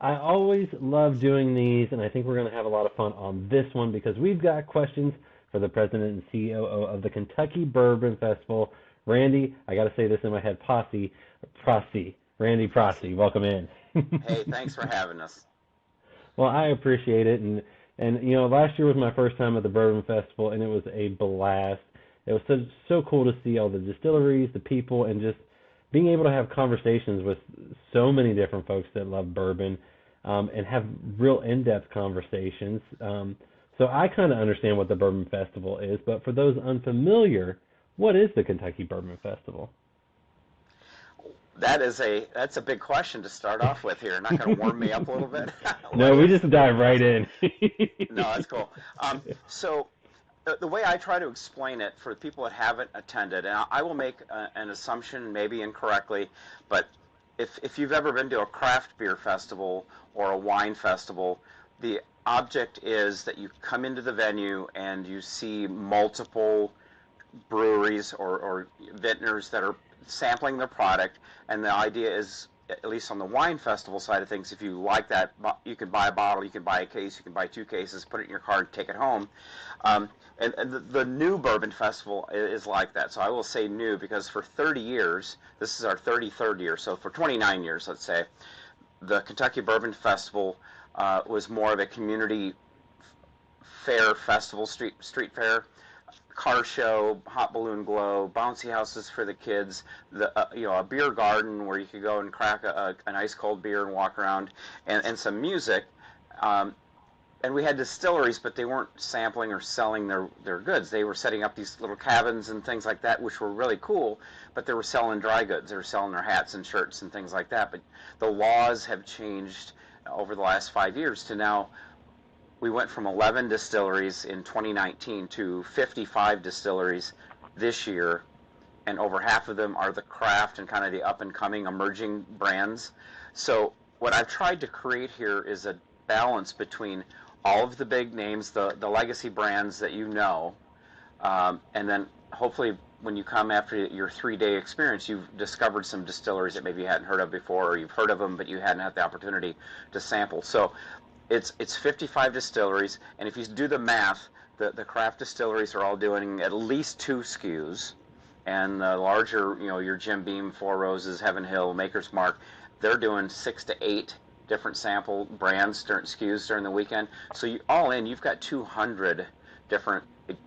I always love doing these, and I think we're going to have a lot of fun on this one because we've got questions for the president and COO of the Kentucky Bourbon Festival. Randy, I got to say this in my head, Prasse, Randy Prasse, Posse. welcome in. Hey, thanks for having us. Well, I appreciate it, and last year was my first time at the Bourbon Festival, and it was a blast. It was so cool to see all the distilleries, the people, and just being able to have conversations with so many different folks that love bourbon, and have real in-depth conversations. So I kind of understand what the Bourbon Festival is, but for those unfamiliar, what is the Kentucky Bourbon Festival? That's a big question to start off with here. Not going to warm me up a little bit. What No, we is just the dive Bourbon right Festival? in. No, that's cool. So the way I try to explain it for people that haven't attended, and I will make an assumption, maybe incorrectly, but if you've ever been to a craft beer festival or a wine festival, the object is that you come into the venue and you see multiple breweries or vintners that are sampling their product, and the idea is, at least on the wine festival side of things, if you like that, you can buy a bottle, you can buy a case, you can buy two cases, put it in your car, take it home. And the new bourbon festival is like that. So I will say new because for 30 years, this is our 33rd year, so for 29 years, let's say, the Kentucky Bourbon Festival was more of a community fair festival, street fair, car show, hot balloon glow, bouncy houses for the kids, a beer garden where you could go and crack an ice cold beer and walk around, and some music. Um, and we had distilleries, but they weren't sampling or selling their goods. They were setting up these little cabins and things like that, which were really cool, but they were selling dry goods. They were selling their hats and shirts and things like that. But the laws have changed over the last 5 years to now we went from 11 distilleries in 2019 to 55 distilleries this year, and over half of them are the craft and kind of the up and coming emerging brands. So what I've tried to create here is a balance between all of the big names, the legacy brands that you know, and then hopefully when you come after your 3 day experience, you've discovered some distilleries that maybe you hadn't heard of before, or you've heard of them but you hadn't had the opportunity to sample. So it's 55 distilleries, and if you do the math, the craft distilleries are all doing at least two SKUs, and the larger, your Jim Beam, Four Roses, Heaven Hill, Maker's Mark, they're doing 6 to 8 different sample brands, during SKUs during the weekend. So all in, you've got 200 different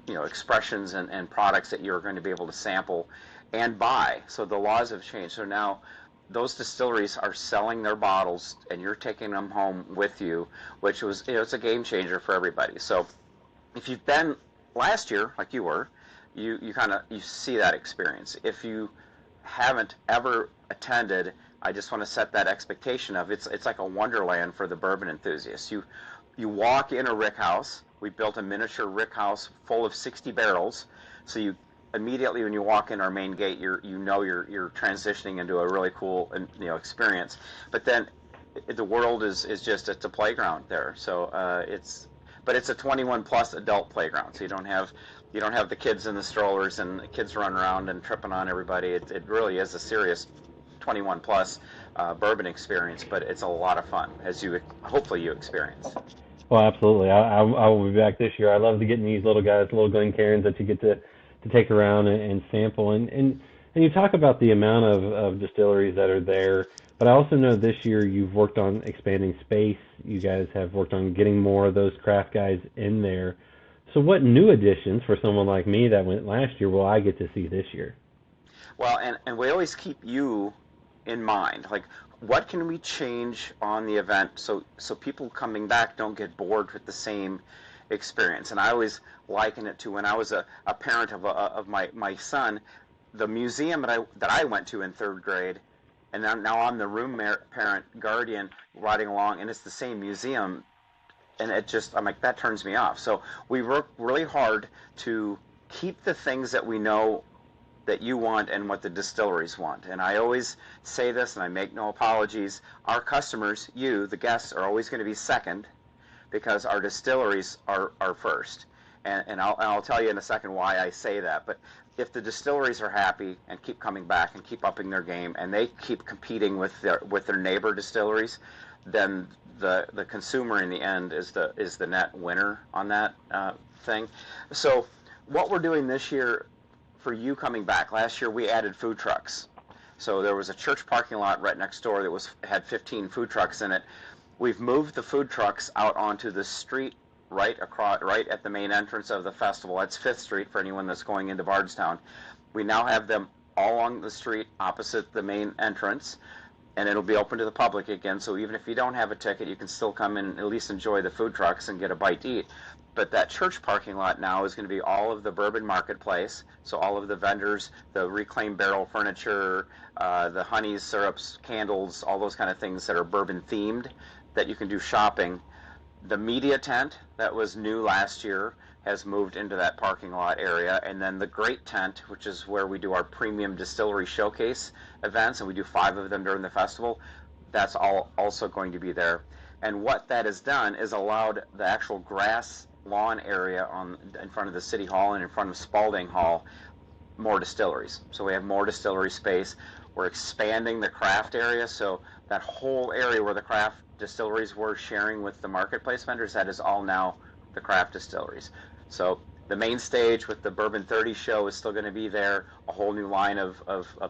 expressions and products that you're going to be able to sample and buy. So the laws have changed. So now those distilleries are selling their bottles and you're taking them home with you, which was, it's a game changer for everybody. So if you've been last year, like you were, you kind of, you see that experience. If you haven't ever attended, I just want to set that expectation of it's like a wonderland for the bourbon enthusiasts. You walk in a rick house. We built a miniature rick house full of 60 barrels. So you immediately when you walk in our main gate, you're transitioning into a really cool experience. But then the world is just, it's a playground there. So it's a 21 plus adult playground. So you don't have the kids in the strollers and the kids running around and tripping on everybody. It really is a serious 21 plus bourbon experience, but it's a lot of fun as you hopefully you experience. Well, absolutely. I will be back this year. I love to get in these little guys, little Glencairns that you get to take around and sample. And you talk about the amount of distilleries that are there, but I also know this year you've worked on expanding space. You guys have worked on getting more of those craft guys in there. So what new additions for someone like me that went last year will I get to see this year? Well, and we always keep you in mind. Like, what can we change on the event so people coming back don't get bored with the same experience? And I always liken it to when I was a parent of my son, the museum that I went to in third grade, and now I'm the parent guardian riding along, and it's the same museum, and I'm like, that turns me off. So we work really hard to keep the things that we know that you want and what the distilleries want. And I always say this, and I make no apologies. Our customers, you, the guests, are always going to be second because our distilleries are first. And I'll tell you in a second why I say that. But if the distilleries are happy and keep coming back and keep upping their game and they keep competing with their neighbor distilleries, then the consumer in the end is the net winner on that thing. So what we're doing this year for you coming back, last year we added food trucks. So there was a church parking lot right next door that had 15 food trucks in it. We've moved the food trucks out onto the street right at the main entrance of the festival. That's 5th Street for anyone that's going into Bardstown. We now have them all along the street opposite the main entrance, and it'll be open to the public again. So even if you don't have a ticket, you can still come in and at least enjoy the food trucks and get a bite to eat. But that church parking lot now is going to be all of the bourbon marketplace. So all of the vendors, the reclaimed barrel furniture, the honeys, syrups, candles, all those kind of things that are bourbon themed that you can do shopping. The media tent that was new last year has moved into that parking lot area, and then the Great Tent, which is where we do our premium distillery showcase events, and we do 5 of them during the festival, that's all also going to be there. And what that has done is allowed the actual grass lawn area in front of the City Hall and in front of Spalding Hall more distilleries. So we have more distillery space. We're expanding the craft area, so that whole area where the craft distilleries were sharing with the marketplace vendors, that is all now the craft distilleries. So the main stage with the Bourbon 30 show is still going to be there, a whole new line of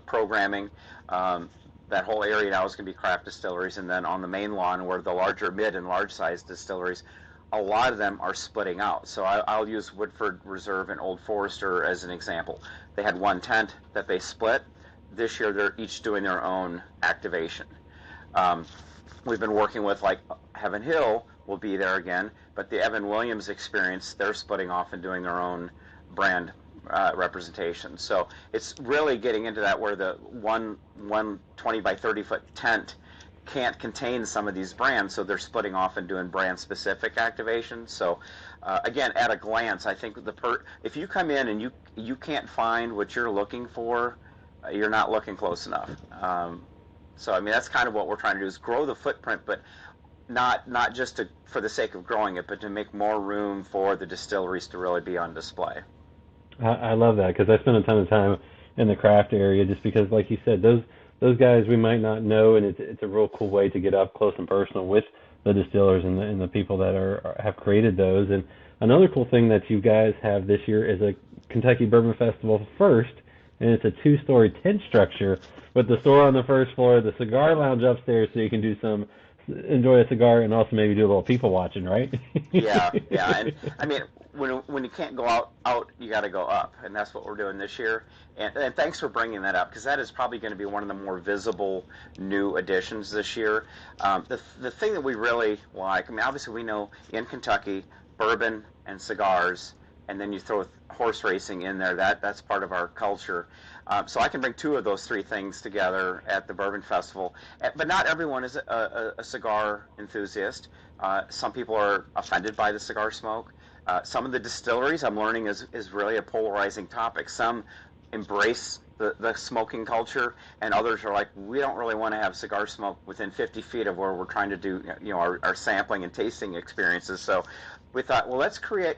programming. That whole area now is going to be craft distilleries, and then on the main lawn where the larger mid and large size distilleries, a lot of them are splitting out. So I'll use Woodford Reserve and Old Forester as an example. They had one tent that they split. This year they're each doing their own activation. We've been working with, like, Heaven Hill will be there again, but the Evan Williams experience, they're splitting off and doing their own brand representation. So it's really getting into that where the one 20 by 30 foot tent can't contain some of these brands, so they're splitting off and doing brand specific activations. So again, at a glance, I think if you come in and you can't find what you're looking for, you're not looking close enough. So I mean, that's kind of what we're trying to do, is grow the footprint, but not just for the sake of growing it, but to make more room for the distilleries to really be on display. I love that, because I spend a ton of time in the craft area, just because, like you said, those guys we might not know, and it's a real cool way to get up close and personal with the distillers and the people that have created those. And another cool thing that you guys have this year is a Kentucky Bourbon Festival first, and it's a 2-story tent structure with the store on the first floor, the cigar lounge upstairs, so you can enjoy a cigar and also maybe do a little people watching, right? Yeah. And I mean, when you can't go out, you got to go up, and that's what we're doing this year. And thanks for bringing that up, because that is probably going to be one of the more visible new additions this year. The thing that we really like, I mean, obviously we know in Kentucky, bourbon and cigars, and then you throw horse racing in there. That's part of our culture. So I can bring 2 of those 3 things together at the Bourbon Festival. But not everyone is a cigar enthusiast. Some people are offended by the cigar smoke. Some of the distilleries, I'm learning, is really a polarizing topic. Some embrace the smoking culture, and others are like, we don't really want to have cigar smoke within 50 feet of where we're trying to do our sampling and tasting experiences. So we thought, well, let's create,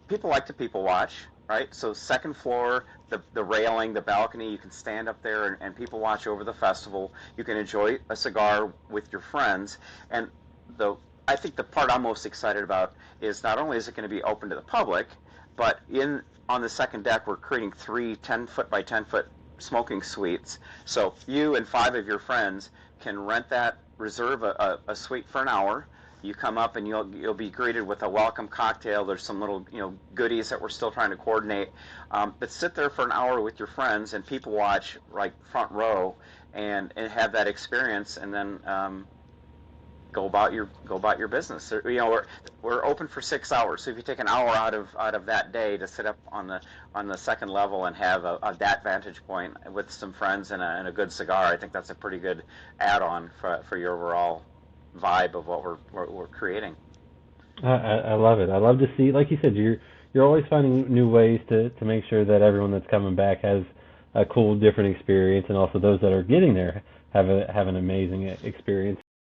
people like to people watch, right? So second floor, the railing, the balcony, you can stand up there and people watch over the festival. You can enjoy a cigar with your friends. And I think the part I'm most excited about is not only is it going to be open to the public, but on the second deck we're creating 3 10-foot by 10-foot smoking suites. So you and 5 of your friends can rent that, reserve a suite for an hour. You come up and you'll be greeted with a welcome cocktail. There's some little goodies that we're still trying to coordinate. But sit there for an hour with your friends and people watch, like front row, and have that experience, and then go about your business. We're open for 6 hours. So if you take an hour out of that day to sit up on the second level and have that vantage point with some friends and a good cigar, I think that's a pretty good add-on for your overall vibe of what we're creating. I love it. I love to see, like you said, you're always finding new ways to make sure that everyone that's coming back has a cool, different experience, and also those that are getting there have an amazing experience.